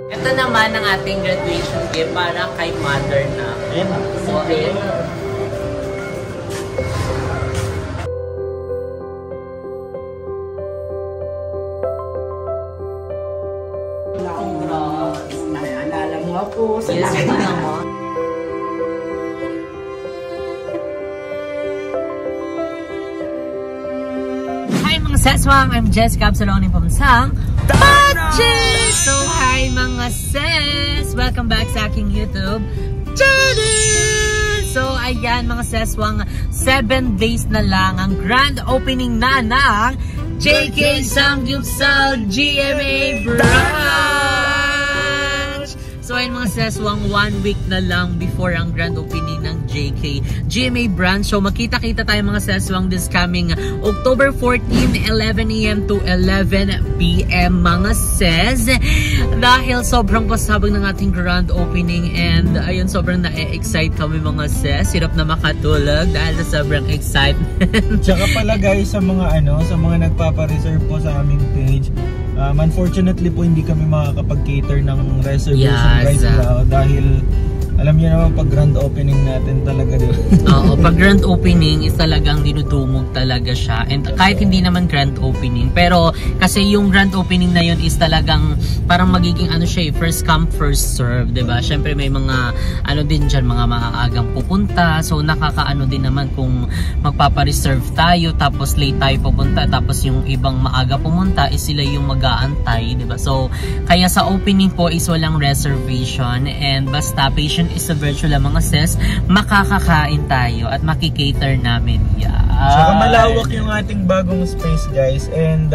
Ito naman ang ating graduation gift para kay mother na. Ayan na. So, ayan. Naalala mo ako. Yes, ito naman. Hi mga seswang! I'm Jessica Absaloni from Sang Pachi! So hi mga ses! Welcome back sa aking YouTube channel! So ayan mga seswang, 7 days na lang ang grand opening na ng JK Samgyeopsal GMA Branch! So ayun mga seswang, 1 week na lang before ang grand opening ng JK GMA Branch. So makita-kita tayo mga seswang this coming October 14, 11 AM to 11 PM mga ses. Dahil sobrang pasabog ng ating grand opening and ayun, sobrang na-excite kami mga ses. Hirap na makatulog dahil sa sobrang excitement. Tsaka pala guys, sa mga sa mga nagpapa-reserve po sa aming page, unfortunately po hindi kami makakapag-cater ng reservation right now dahil alam niyo naman pag grand opening natin talaga din. Oo, pag grand opening is talagang dinudumog talaga siya. And kahit hindi naman grand opening, pero kasi yung grand opening na yun is talagang parang magiging siya, first come first serve, 'di ba? Syempre may mga din diyan, mga maagang pupunta. So nakakaano din naman kung magpapa-reserve tayo tapos late tayo pupunta tapos yung ibang maaga pumunta is sila yung mag-aantay, 'di ba? So kaya sa opening po is walang reservation and basta patient is a virtual mga ses, makakakain tayo at makikater namin yan. Saka malawak yung ating bagong space guys and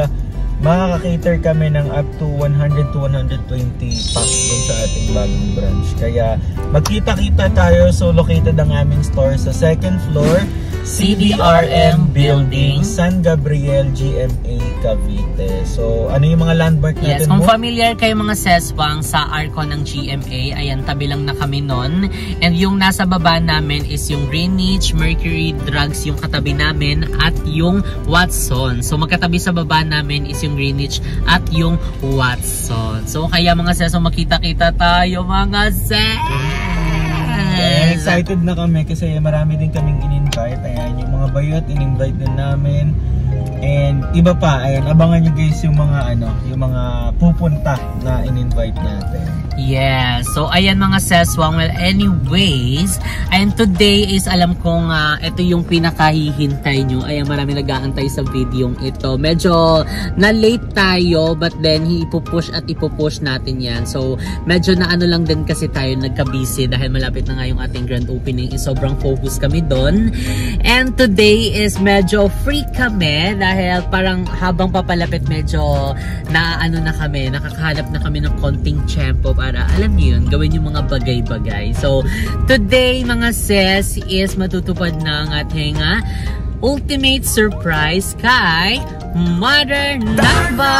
makaka-cater kami ng up to 100 to 120 packs dun sa ating bagong branch. Kaya magkita-kita tayo. So located ang aming store sa 2nd floor CBRM Building, San Gabriel, GMA, Cavite. So, ano yung mga landmark natin? Yes, kung familiar kayo mga seswang sa Arco ng GMA, ayan, tabi lang na kami nun. And yung nasa baba namin is yung Greenwich, Mercury Drugs, yung katabi namin, at yung Watson. So, magkatabi sa baba namin is yung Greenwich at yung Watson. So, kaya mga seswang, makita-kita tayo mga seswang. Excited na kami kasi marami din kaming in-invite. Ayan, yung mga bayot, in-invite din namin. And iba pa, ayan, abangan nyo guys yung mga yung mga pupunta na in-invite natin. Yes, so ayan mga seswang. Well, anyways, and today is alam kong ito yung pinakahihintay nyo. Ayan, marami nag-aantay sa video ito. Medyo na-late tayo, but then ipupush at ipupush natin yan. So, medyo na lang din kasi tayo nagka-busy dahil malapit na nga yung ating grand opening. Sobrang focus kami doon. And today is medyo free kami dahil parang habang papalapit medyo na kami, nakakahanap na kami ng konting tempo para alam niyo yun, gawin yung mga bagay-bagay. So, today mga ses is matutupad ng ating ultimate surprise kay Mother Nakba!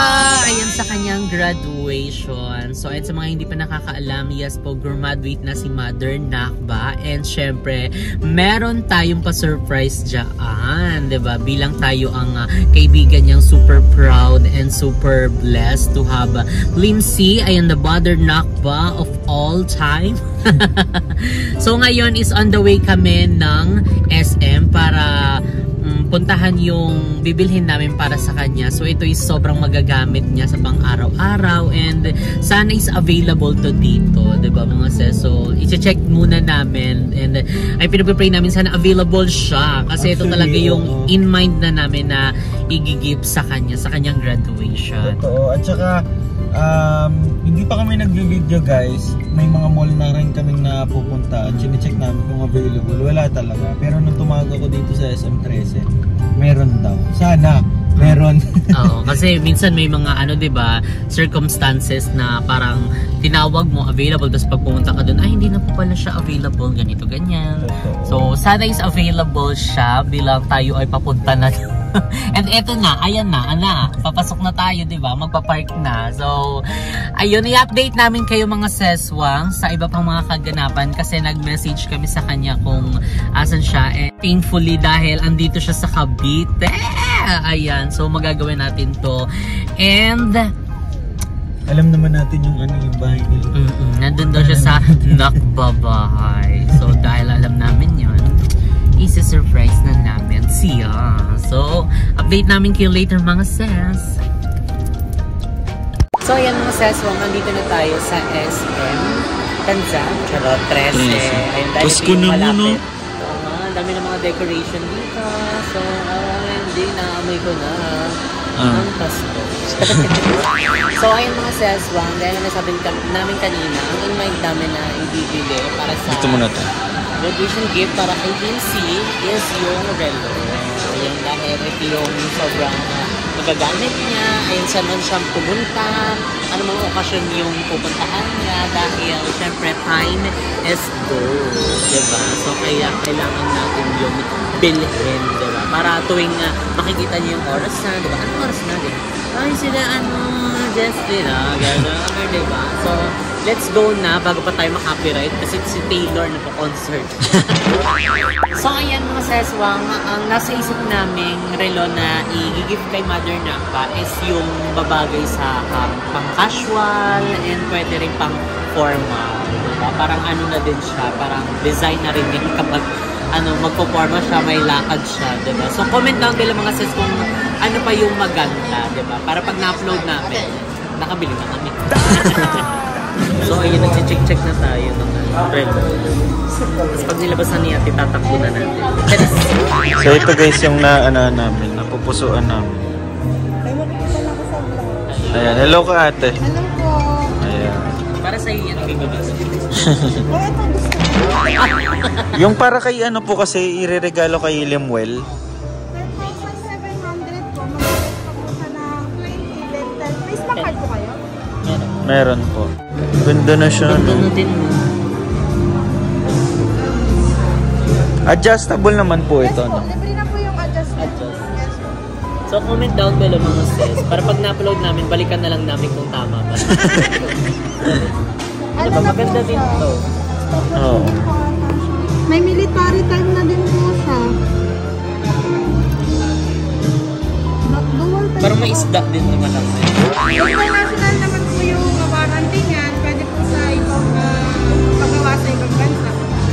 Ayan sa kanyang graduation. So, ayan sa mga hindi pa nakakaalam, yes po, graduate na si Mother Nakba. And syempre, meron tayong pa-surprise dyan, diba? Bilang tayo ang kaibigan niyang super proud and super blessed to have Lindsay, ayan, the Mother Nakba of all time. So, ngayon is on the way kami ng SM para puntahan yung bibilhin namin para sa kanya. So ito is sobrang magagamit niya sa pang araw-araw and sana is available to dito, 'di ba mga ses? So i-check muna namin and ay pinag-pray namin sana available siya kasi ito talaga yung in mind na namin na i-give sa kanya sa kanyang graduation. Totoo. At saka hindi pa kami nag-video guys, may mga mall na rin kaming napupunta at chine-check namin kung available, wala talaga. Pero nung tumawag ako dito sa SM13, meron daw. Sana meron. Oo, kasi minsan may mga diba, circumstances na parang tinawag mo available tapos pag pumunta ka doon, ay hindi na po pala siya available, ganito, ganyan. So sana is available siya bilang tayo ay papunta na. And eto na, ayan na, papasok na tayo, diba? Magpa-park na. So, ayun, i-update namin kayo mga seswang sa iba pang mga kaganapan kasi nag-message kami sa kanya kung asan siya. And thankfully, dahil andito siya sa Cavite. Ayan, so magagawin natin to. And alam naman natin yung ano yung bahay nila. Nandun daw siya sa nakbabahay. So dahil alam namin yun, isa-surprise na namin siya. So update namin kayo later mga sis. So ayan mga sis, nandito na tayo sa SM Tanza, Charot 13. Ayun, dahil Pasko na mo, no? Ang dami ng mga decoration dito. So hindi, naamoy ko na ang Pasko. So ayun mga sis, dahil nasabi namin kanina, ang invite namin na ibibili para sa Ito muna to. graduation gift para kay Vinci is yung relo. Ayun, dahil ito yung sobrang magagamit niya. Ayun, saan man siyang pumunta, ano mga okasyon yung pupuntahan niya, dahil syempre time is gold, diba? So kaya kailangan natin yung bilhin, diba? Para tuwing makikita niyo yung oras na, diba? Anong oras na, diba? Ay, sila Justin, gano'n, diba? So let's go na bago pa tayo ma-copyright kasi si Taylor na pa-concert. So ayan mga seswang, ang nasa isip naming relo na i-gift kay Mother Napa is yung babagay sa pang-casual and pwede rin pang-formal. Diba? Parang ano na din siya, parang design na rin yun kapag magpo-formal siya, may lakad siya. Diba? So comment down below mga sis kung ano pa yung maganda. Diba? Para pag na-upload namin, nakabili na kami. So ayun, nag-check na tayo ng relo. Tapos pag nilabasan niya, tatakbo na natin. So ito guys yung namin, napupusuan namin. Ayan, hello ka ate. Hello po. Ayan. Para sa iyo yan, bibigyan. Yung para kay ano po kasi ireregalo kay Lemuel. 10,700 po. Mag-check pa po siya ng 20 dental. May stock card po kayo? Meron po. Ganda na siya. Ganda No? na din mo. Adjustable naman po ito. Yes po. No? Libre na po yung adjustment. Adjust. Yes po. So comment down below mga sis. Para pag na-upload namin, balikan na lang namin kung tama ba. Ano ba? na Maganda po din siya? to. Oo. May military time na din po siya. Dual time Parang may po. isda din naman lang. International naman po yung warranty niyan. Pwede po sa ibang paggawa sa ibang bansa.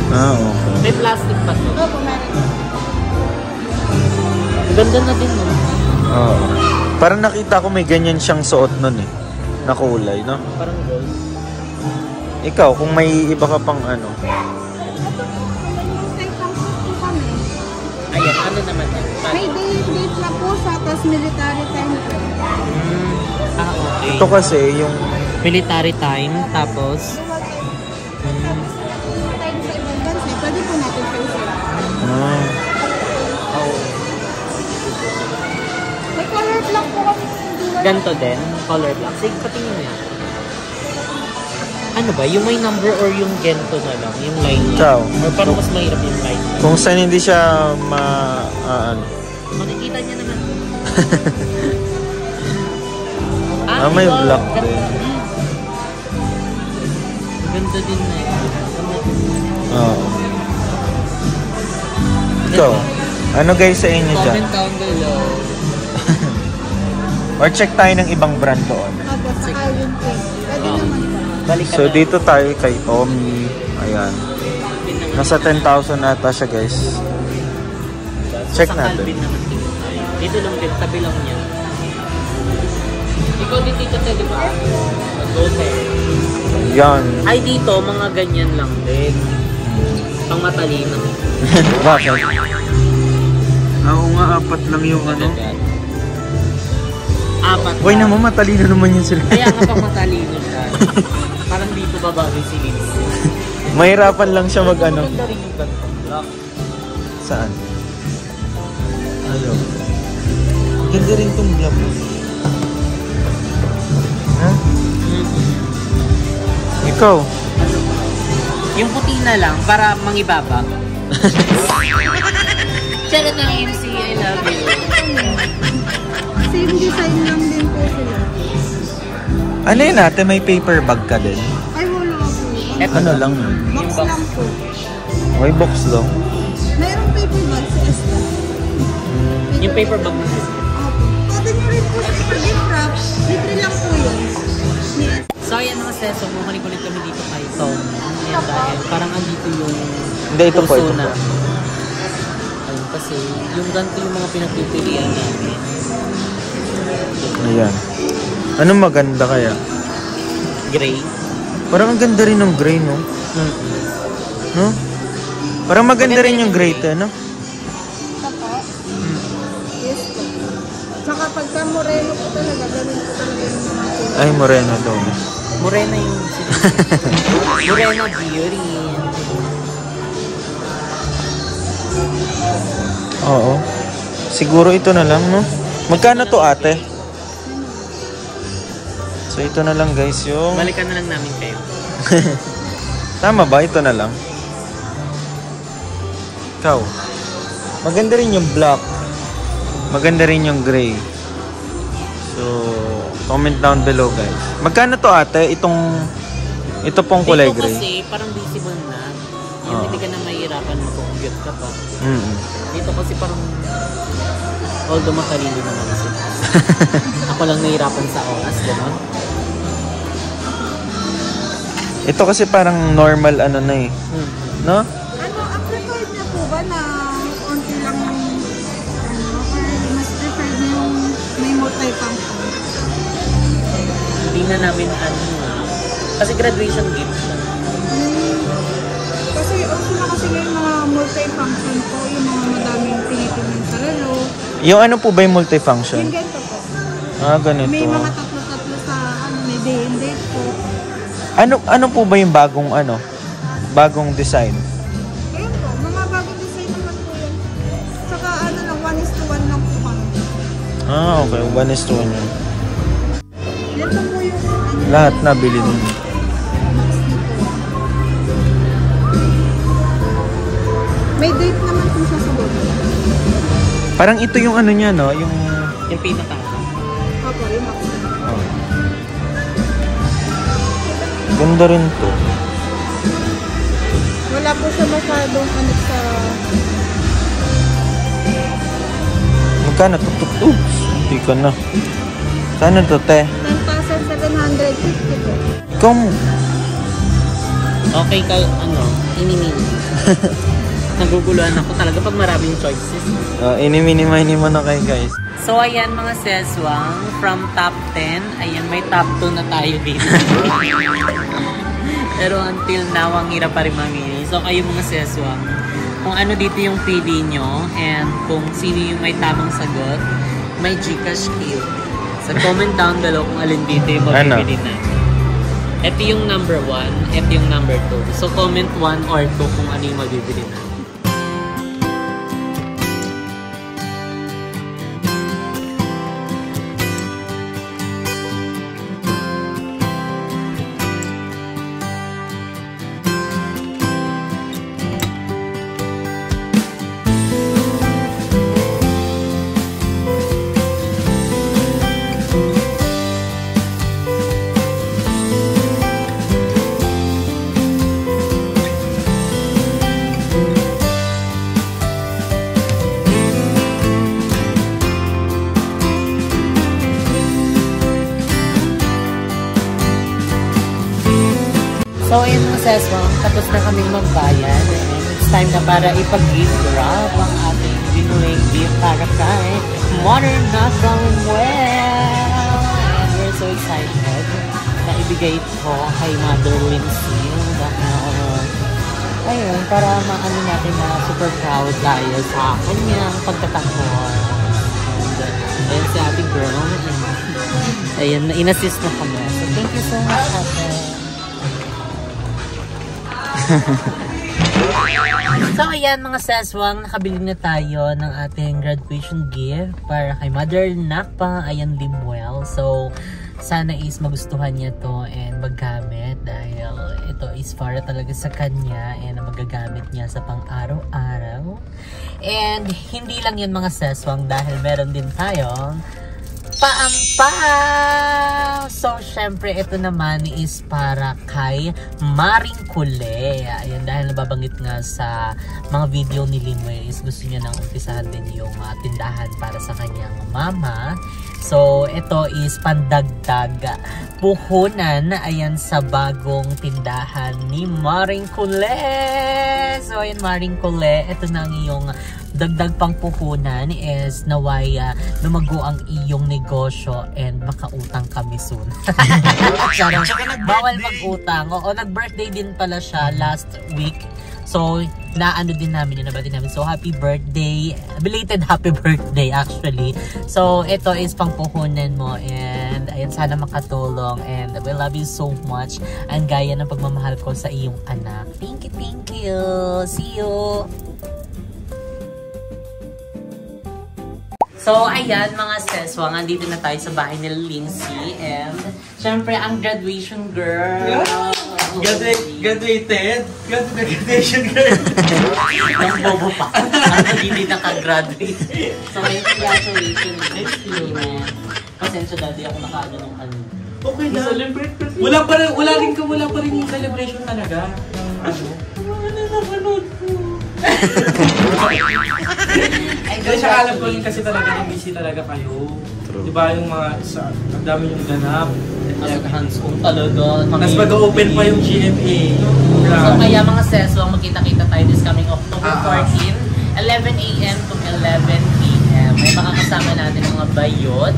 Okay. May plastic pa to. Opo, meron po. Ganda na din mo. Oo. Parang nakita ko may ganyan siyang suot nun eh. Na kulay, no? Parang gold. Ikaw, kung may iba ka pang ano. Ayan, ano naman yan? May date na po siya, tapos military time po. Okay. Ito kasi yung... Military time, tapos... Time sa ibang bansa, pwede po natin kayo sila. May color block po kami. Ganto din, color black. Sige, patingin niya. Ano ba? Yung may number or yung gento na lang? Yung line lang? Ikaw. Or parang mas mahirap yung line lang? Kung saan hindi siya ano. Makikita niya naman. May ito. black Ganda. din. Ganda din na yun. Oo. Ikaw. Ano guys sa inyo dyan? Comment down below. Or check tayo ng ibang brand doon. Opo, sa Calvin Klein. Pwede naman po. Balik ka So na. dito tayo kay Tommy. Ayan. Nasa 10,000 ata siya guys. Check Sa natin. Calvin naman dito tayo. Dito lang din, tabi lang niya. Ikaw din dito tayo, di ba? Mag-hotel. Yan. Ay, dito, mga ganyan lang din. Pang matalino. Bakit? Oo nga, apat lang yung ano. Apat. Uy naman, matalino naman yun sila. Kaya nga pang matalino siya. Parang dito babagay si Liz. Mahirapan lang siya mag ano. Maganda rin yung ganito. Black. Saan? Ayaw. Ganda rin tong black. Ha? Ikaw? Yung puti na lang, para mangibaba. Charot ng MC, I love you. Same design lang din po sila. Ano yun natin? May paper bag ka din? Ay, wala po. Eto Ano na. lang yun? Box lang po. May box lang. Mayroong paper bag sa Esla. Yung paper bag mo. Opo. Pwede nyo rin po sa ipa-gift wrap. Libre lang po yun. Ni Hindi, ito po. puso na. Ayun, kasi yung ganito yung mga pinagpipilian namin. Ayan. Anong maganda kaya? Gray. Parang ang ganda rin ng gray, no? No? Parang maganda rin yung gray to, no? Ito po. Yes po. Tsaka pagka moreno po talaga, ganun po talaga yung mga kulay. Ay, moreno daw. Morena yung Morena beauty. Oo. Siguro ito na lang, no? Magkano to, ate? So, ito na lang, guys, yung... Balikan na lang namin kayo. Tama ba? Ito na lang. Ikaw. Maganda rin yung black. Maganda rin yung gray. So, comment down below, guys. Magkano to, ate? Ito pong kulay Dito gray. kasi parang visible na. Yung hindi ka na mahirapan mag-compute ka pa. Dito kasi parang although matalino naman sila. Ako lang nahirapan sa oras, gano'n. Ito kasi parang normal ano na eh. No? Ano, ang preferred niya po ba na konti lang or mas preferred niya yung may multi-function? Hindi na namin kasi graduation gift lang. Kasi also na kasi ngayon mga multi-function po, yung mga madaming tinitingin sa lalo. Yung ano po ba yung multifunction? Yung ganito po. Ah, ganito. May mga tatlo-tatlo sa may day and date po. Ano po ba yung bagong design? Ayun po, mga bagong design naman po yun. Saka ano lang, 1:1 lang po kami. Ah, okay. 1:1 yun. Ito po yung ano. Lahat na bilhin mo. May date naman po siya sa baba. Parang ito yung ano niya, no? Yung... Yung pinaka. Opo, yung maximum. Oh. Ganda rin to. Wala po siya masyadong ano sa... Magkano to? Oops! Hindi ka na. Kano to, te? 10,750 po. Come! Okay ka, inimin. Naguguluhan ako talaga pag maraming choices. Ini-minimay mo na kayo, guys. So ayan mga seswang, from top 10, ayan may top 2 na tayo dito. Pero until now, ang hirap pa rin mamili. So kayo mga seswang, kung ano dito yung pili nyo, and kung sino yung may tamang sagot, may Gcash kill. So comment down below kung alin dito yung mabibili natin. Ito yung number 1, ito yung number 2. So comment 1 or 2 kung ano yung mabibili natin. So ayun mga seswang, tapos na kaming magbayan and it's time na para ipag-gift wrap ang ating ginuling gift para kay Modern Well. And we're so excited na ibigay ito kay Mother Lindsay dahil ayun, para maano natin na super proud tayo sa kanyang pagtatanggol. And ayun si ating girl, ayun, in-assist na kami. So thank you so much, ate. So ayan mga seswang, nakabili na tayo ng ating graduation gift para kay Mother Nakpa, ayan Limwell. So sana is magustuhan niya to and maggamit dahil ito is para talaga sa kanya and magagamit niya sa pang-araw-araw. And hindi lang yun mga seswang dahil meron din tayong paampaw! So, syempre, ito naman is para kay Maring Kule. Ayan, dahil nababanggit nga sa mga video ni Linway is gusto niya nang umpisahan din yung tindahan para sa kanyang mama. So, ito is pandagdag puhunan. Ayan sa bagong tindahan ni Maring Cole. So, ayan Maring Cole. Ito na ang iyong dagdag pang puhunan is naway lumago ang iyong negosyo and makautang kami soon. Bawal mag-utang. Oo, nag-birthday din pala siya last week. So, naano din namin, nabati namin. So, happy birthday. Belated happy birthday actually. So, ito is pangpuhunan mo and ayan, sana makatulong and we love you so much. Ang gaya ng pagmamahal ko sa iyong anak. Thank you, thank you. See you. So, ayan mga seswang, andito na tayo sa bahay ni Lindsay and syempre ang graduation girl. Graduation girl. Ang bobo pa. Ang hindi nakagraduate. So, may congratulations. Thank you. Pasensya dati ako nakaano nung ano. Okay na. Celebrate kasi. Wala pa rin yung celebration talaga. Ano? Wala na manood ko. Kasi alam ko rin kasi talaga yung busy talaga kayo. Diba yung mga, ang dami yung ganap. Hands-on talaga. Tapos mag-open pa yung GMA. So kaya mga seswang, magkita-kita tayo this coming October 14, 11 AM to 11 PM. May makakasama natin mga bayod.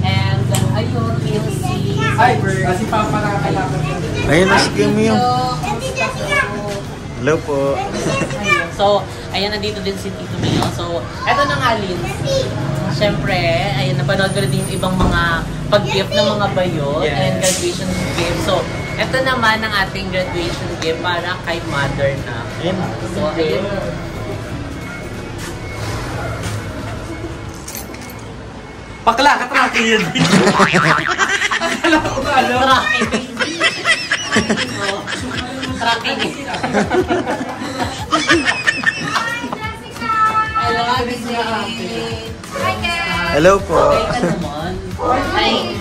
And ayun, we'll see. Ay, kasi paparakalakan ko. Ayun na si Kimi yung. Hello po. So, ayan, nandito din si Tito Mio. So, eto na nga, Lindsay. Siyempre, ayan, napanood ko rin yung ibang mga pag-gift ng mga bayot and graduation gift. So, eto naman ang ating graduation gift para kay mother na. So, ayun. Bakla, katracking yun. Akala ko ba, ano? Tracking. Tracking. Hello po. Okay ka naman. Ay.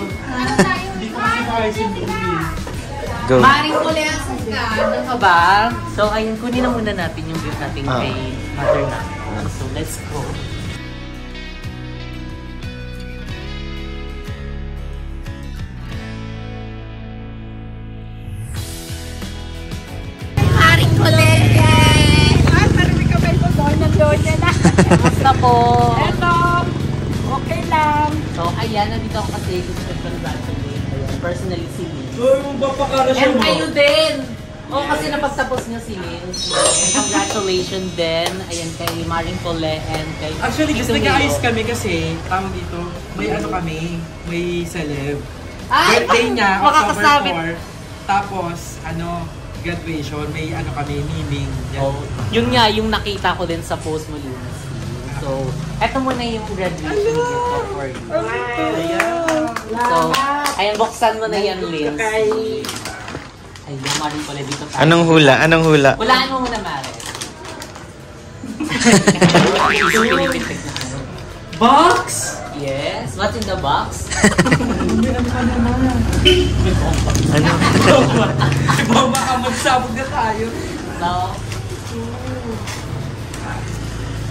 Go. Maring Cole, asan ka? Ano ka ba? So, ayun, kunin na muna natin yung gift natin kay mother na. So, let's go. Maring Cole! Ay, marami ka ba ito doon? Nandoon niya na. Kamusta po? Eto, okay lang. So, ayan, nandito ako kasi gusto ko congratulate. Ayan, personally si Lynn. Magpapakara siya And mo. kayo din! Oo, kasi napagtapos niya si Lynn. Congratulations din. Ayan, kay Maring Cole and kay Actually, gusto Tito nag-aayos Mio. kami kasi, tawag dito, may ano kami, may celeb. Ay! Birthday niya, October Makakasabit. 4. Tapos, graduation, may kami, meeting. Oh, yun nga, yung nakita ko din sa post mo, Lindsay. So, eto muna yung graduation gift ko for you. So, ayan, buksan mo na yan, Lindsay. Ay, Maring Cole, dito tayo. Anong hula? Anong hula? Hulaan mo muna, Mare. Box! Yes, what's in the box? Ano? Baka magsabog na tayo. So,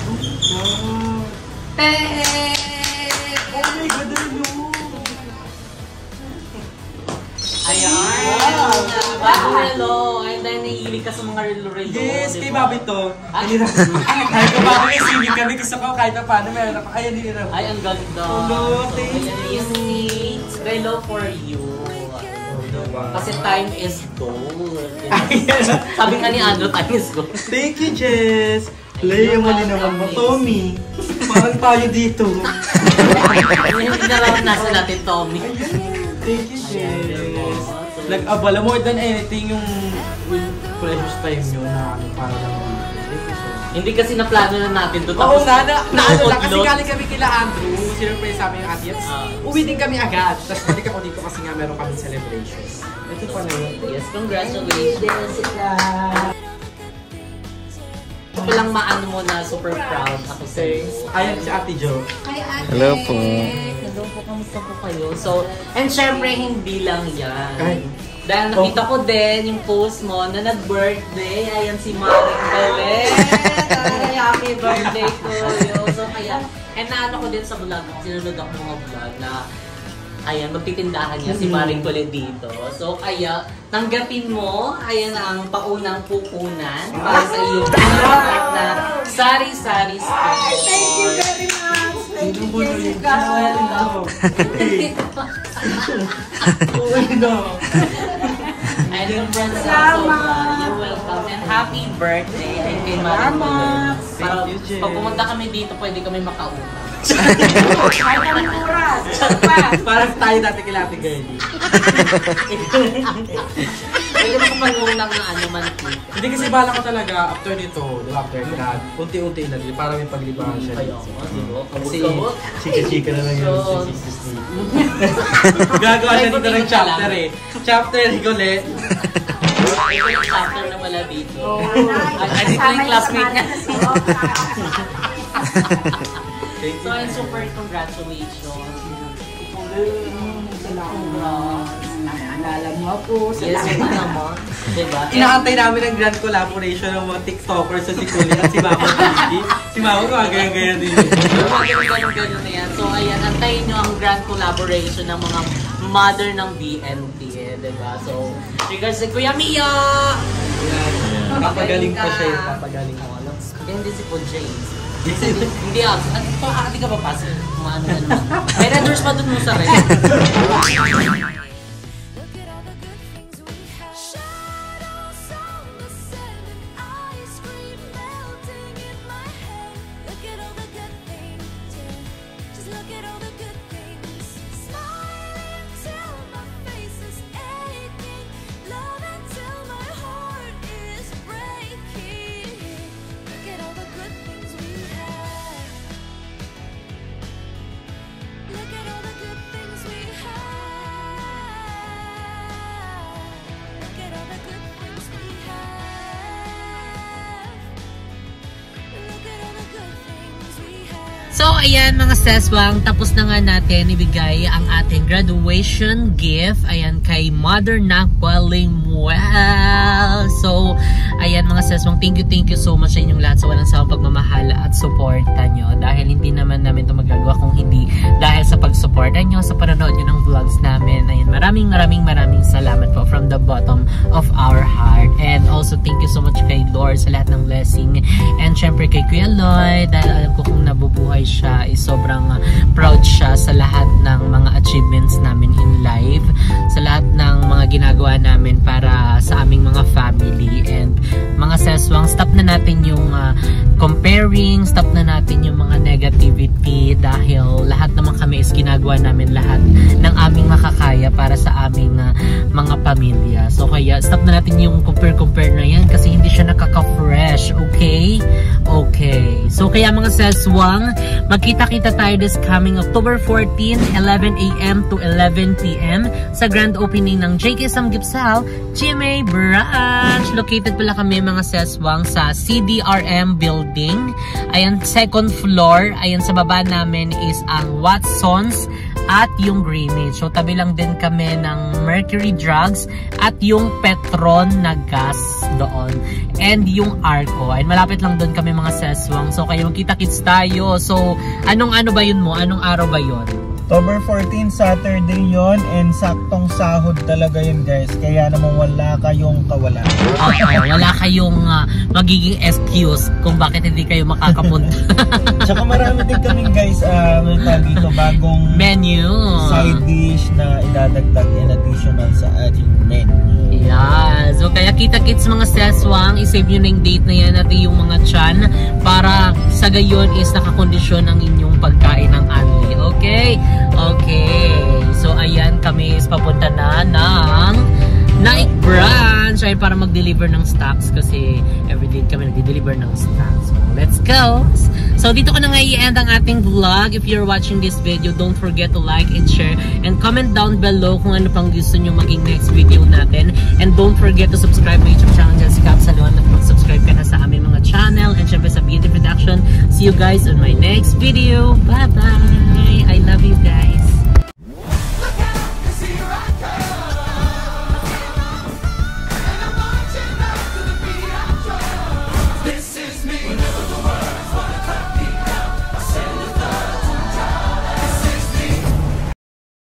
Oh my God, ano? ayan. Hello. Ay, dahil nahihilig ka sa mga relo-relo. Yes, kay diba? Bobby to. Kahit pa paano may sinig kami, gusto ko kahit pa paano meron ako. Ayan din na. Ay, ang ganda. Hello, So, thank ayan, Lindsay. Relo for you. Kasi time is gold. Sabi nga ni Andrew, time is gold. Thank you, Jess. Play yung mali naman mo, Tommy. Parang tayo dito. Hindi na lang nasa natin, Tommy. Thank you, Jess. Nag-abala more than anything yung precious time nyo na para lang dito. Thank you so much. Hindi kasi naplano na natin to. Oo nga, naano lang. Kasi na-upload. galing kami kila Andrew. Sinurprise sa amin yung Atiets. Uwi din kami agad. Tapos balik ako dito kasi nga meron kami celebration. Ito pala yun. Yes, congratulations. Ako lang maano mo na super proud ako sa Ayan si Ate Jo. Hello po. Hello po, kamusta po kayo? So, and syempre hindi lang yan. Ay. Dahil nakita ko din yung post mo na nag-birthday. Ayan si Maring Cole. Ay, happy birthday to you. So, kaya And naano ko din sa vlog, sinunod ako mga vlog na ayan, magtitindahan niya si Maring Colette dito. So, kaya, tanggapin mo, ayan ang paunang pupunan para sa iyo na sari-sari store. Thank you very much. Thank you, Jessica. And yung friends also, you're welcome. And happy birthday kay Maring Colette. Para pag pumunta kami dito, pwede kami makauna. Parang tayo dati kila Ate Girlie. Pwede mo kapag-unang na ano man. Hindi kasi bala ko talaga after nito, after grad, unti-unti na din, para may paglibahan siya. Ayaw mo, di ba? Kasi Kabot-kabot. chika-chika na lang yun sa Disney. Gagawa siya dito ng chapter eh. Chapter ni Colette. Ito yung chapter na pala dito. Ay, dito yung classmate niya. So, and super congratulations. Naalala mo ako. Yes, yung ano mo. Diba? Inaantay namin ang grand collaboration ng mga TikTokers sa si Colette at si Mama Gigi. Si Mama ko ganyan-ganyan din. Ganun na yan. So, ayan, antayin nyo ang grand collaboration ng mga mother ng BNT. Diba? So, regards si Kuya Mio! Papagaling pa siya yung papagaling ko. Kaya hindi si Paul James. Hindi ako. Hindi ka papasok. Ano na naman. May renders pa dun mo sa rin. So, ayan mga seswang, tapos na nga natin ibigay ang ating graduation gift. Ayan, kay Mother Nakwaling-Muel. So, ayan mga seswang, thank you so much sa inyong lahat sa walang sawang pagmamahal at suporta nyo. Dahil hindi naman namin ito magagawa kung hindi dahil sa pagsuporta nyo, sa panonood nyo ng vlogs namin. Ayan, maraming salamat po from the bottom of our heart. And also, thank you so much kay Lord sa lahat ng blessing. And syempre kay Kuya Lloyd, dahil alam ko kung nabubuhay siya, is sobrang proud siya sa lahat ng mga achievements namin in life, sa lahat ng mga ginagawa namin para sa aming mga family. And mga seswang, stop na natin yung comparing, stop na natin yung mga negativity, dahil lahat naman kami is ginagawa namin lahat ng aming makakaya para sa aming mga pamilya. So kaya stop na natin yung compare na yan kasi hindi siya nakaka-fresh. Okay? Okay. So kaya mga seswang, magkita-kita tayo this coming October 14, 11 AM to 11 PM sa grand opening ng JK Samgipsal GMA Branch. Located pala kami mga seswang sa CDRM building. Ayan, second floor. Ayan, sa baba namin is ang Watsons at yung Greenwich. So tabi lang din kami ng Mercury Drugs at yung Petron na gas doon. And yung Arco. Ay, malapit lang doon kami mga seswang. So kayo magkita-kits tayo. So anong ano ba yun mo? Anong araw ba yun? October 14, Saturday yon, and saktong sahod talaga yun guys. Kaya naman wala kayong kawalan. Wala kayong magiging excuse kung bakit hindi kayo makakapunta. Tsaka marami din kaming guys, dito, bagong menu. Side dish na idadagdag in additional sa ating menu. Yeah. So kaya kita-kits mga seswang, isave nyo na yung date na yan at yung mga chan para sa gayon is nakakondisyon ang inyong pagkain ng anli. Okay? Okay. So ayan, kami is papunta na ng Nike Branch ay para mag-deliver ng stocks kasi everyday kami nag-deliver ng stocks. So let's go! So dito ko na nga i-end ang ating vlog. If you're watching this video, don't forget to like and share and comment down below kung ano pang gusto nyo maging next video natin. And don't forget to subscribe my YouTube channel, Jessica Absalon, at mag-subscribe ka na sa aming mga channel and syempre sa Beauty Production. See you guys on my next video. Bye-bye! I love you guys!